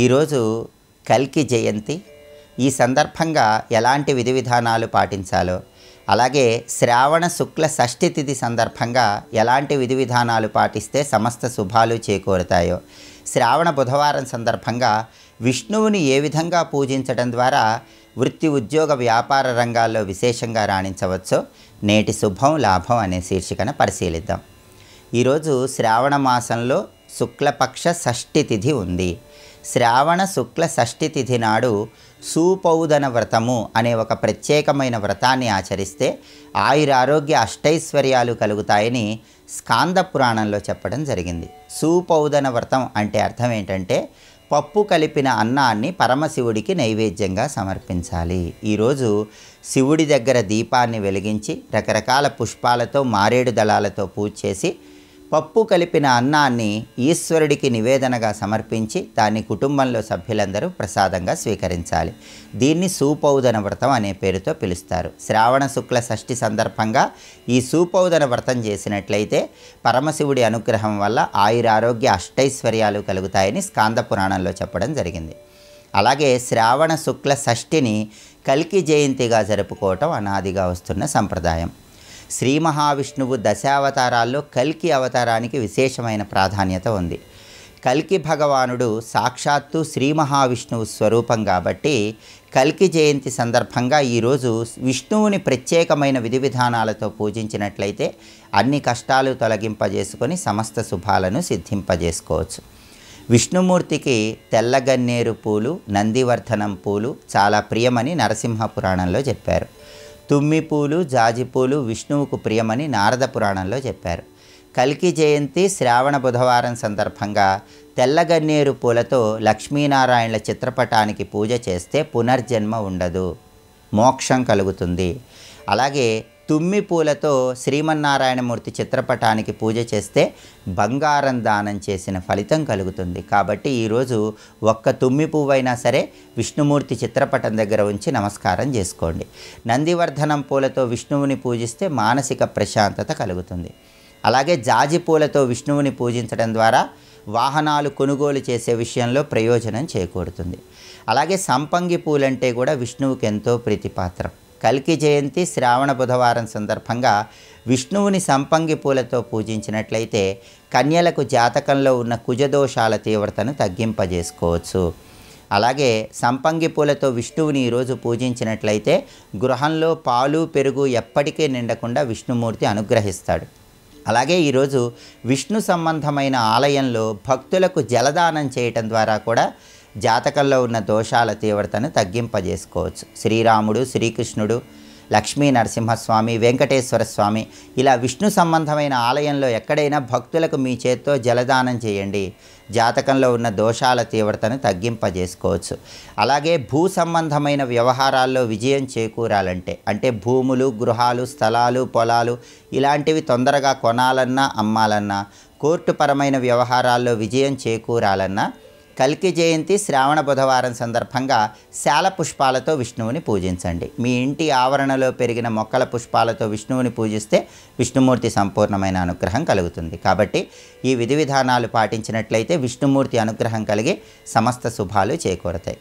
ఈరోజు కల్కి జయంతి. ఈ సందర్భంగా ఎలాంటి విధి విధానాలు పాటించాలో, అలాగే శ్రావణ శుక్ల షష్ఠి తిథి సందర్భంగా ఎలాంటి విధి విధానాలు పాటిస్తే సమస్త శుభాలు చేకూరుతాయో, శ్రావణ బుధవారం సందర్భంగా విష్ణువుని ఏ విధంగా పూజించడం ద్వారా వృత్తి ఉద్యోగ వ్యాపార రంగాల్లో విశేషంగా రాణించవచ్చో నేటి శుభం లాభం అనే శీర్షికన పరిశీలిద్దాం. ఈరోజు శ్రావణ మాసంలో శుక్లపక్ష షష్ఠి తిథి ఉంది. శ్రావణ శుక్ల షష్ఠి తిథి నాడు సూపౌదన వ్రతము అనే ఒక ప్రత్యేకమైన వ్రతాన్ని ఆచరిస్తే ఆయురారోగ్య అష్టైశ్వర్యాలు కలుగుతాయని స్కాంద పురాణంలో చెప్పడం జరిగింది. సూపౌదన వ్రతం అంటే అర్థం ఏంటంటే పప్పు కలిపిన అన్నాన్ని పరమశివుడికి నైవేద్యంగా సమర్పించాలి. ఈరోజు శివుడి దగ్గర దీపాన్ని వెలిగించి రకరకాల పుష్పాలతో మారేడు దళాలతో పూజ చేసి పప్పు కలిపిన అన్నాన్ని ఈశ్వరుడికి నివేదనగా సమర్పించి దాన్ని కుటుంబంలో సభ్యులందరూ ప్రసాదంగా స్వీకరించాలి. దీన్ని సూపౌదన వ్రతం అనే పేరుతో పిలుస్తారు. శ్రావణ శుక్ల షష్ఠి సందర్భంగా ఈ సూపౌదన వ్రతం చేసినట్లయితే పరమశివుడి అనుగ్రహం వల్ల ఆయురారోగ్య అష్టైశ్వర్యాలు కలుగుతాయని స్కాంద పురాణంలో చెప్పడం జరిగింది. అలాగే శ్రావణ శుక్ల షష్ఠిని కల్కి జయంతిగా జరుపుకోవటం అనాదిగా వస్తున్న సంప్రదాయం. శ్రీ మహావిష్ణువు దశావతారాల్లో కల్కి అవతారానికి విశేషమైన ప్రాధాన్యత ఉంది. కల్కి భగవానుడు సాక్షాత్తు శ్రీ మహావిష్ణువు స్వరూపం కాబట్టి కల్కి జయంతి సందర్భంగా ఈరోజు విష్ణువుని ప్రత్యేకమైన విధి విధానాలతో పూజించినట్లయితే అన్ని కష్టాలు తొలగింపజేసుకొని సమస్త శుభాలను సిద్ధింపజేసుకోవచ్చు. విష్ణుమూర్తికి తెల్లగన్నేరు పూలు, నందివర్ధనం పూలు చాలా ప్రియమని నరసింహ పురాణంలో చెప్పారు. తుమ్మి పూలు, జాజి పూలు విష్ణువుకు ప్రియమని నారద పురాణంలో చెప్పారు. కల్కి జయంతి శ్రావణ బుధవారం సందర్భంగా తెల్లగన్నేరు పూలతో లక్ష్మీనారాయణల చిత్రపటానికి పూజ చేస్తే పునర్జన్మ ఉండదు, మోక్షం కలుగుతుంది. అలాగే తుమ్మి పూలతో శ్రీమన్నారాయణమూర్తి చిత్రపటానికి పూజ చేస్తే బంగారం దానం చేసిన ఫలితం కలుగుతుంది. కాబట్టి ఈరోజు ఒక్క తుమ్మి పువ్వైనా సరే విష్ణుమూర్తి చిత్రపటం దగ్గర ఉంచి నమస్కారం చేసుకోండి. నందివర్ధనం పూలతో విష్ణువుని పూజిస్తే మానసిక ప్రశాంతత కలుగుతుంది. అలాగే జాజి పూలతో విష్ణువుని పూజించడం ద్వారా వాహనాలు కొనుగోలు చేసే విషయంలో ప్రయోజనం చేకూరుతుంది. అలాగే సంపంగి పూలంటే కూడా విష్ణువుకి ఎంతో ప్రీతిపాత్రం. కల్కి జయంతి శ్రావణ బుధవారం సందర్భంగా విష్ణువుని సంపంగి పూలతో పూజించినట్లయితే కన్యలకు జాతకంలో ఉన్న కుజదోషాల తీవ్రతను తగ్గింపజేసుకోవచ్చు. అలాగే సంపంగి పూలతో విష్ణువుని ఈరోజు పూజించినట్లయితే గృహంలో పాలు పెరుగు ఎప్పటికీ నిండకుండా విష్ణుమూర్తి అనుగ్రహిస్తాడు. అలాగే ఈరోజు విష్ణు సంబంధమైన ఆలయంలో భక్తులకు జలదానం చేయటం ద్వారా కూడా జాతకంలో ఉన్న దోషాల తీవ్రతను తగ్గింపజేసుకోవచ్చు. శ్రీరాముడు, శ్రీకృష్ణుడు, లక్ష్మీ నరసింహస్వామి, వెంకటేశ్వర స్వామి ఇలా విష్ణు సంబంధమైన ఆలయంలో ఎక్కడైనా భక్తులకు మీ చేత్తో జలదానం చేయండి. జాతకంలో ఉన్న దోషాల తీవ్రతను తగ్గింపజేసుకోవచ్చు. అలాగే భూ సంబంధమైన వ్యవహారాల్లో విజయం చేకూరాలంటే అంటే భూములు, గృహాలు, స్థలాలు, పొలాలు ఇలాంటివి తొందరగా కొనాలన్నా అమ్మాలన్నా, కోర్టుపరమైన వ్యవహారాల్లో విజయం చేకూరాలన్నా కల్కి జయంతి శ్రావణ బుధవారం సందర్భంగా శాల పుష్పాలతో విష్ణువుని పూజించండి. మీ ఇంటి ఆవరణలో పెరిగిన మొక్కల పుష్పాలతో విష్ణువుని పూజిస్తే విష్ణుమూర్తి సంపూర్ణమైన అనుగ్రహం కలుగుతుంది. కాబట్టి ఈ విధి విధానాలు పాటించినట్లయితే విష్ణుమూర్తి అనుగ్రహం కలిగి సమస్త శుభాలు చేకూరతాయి.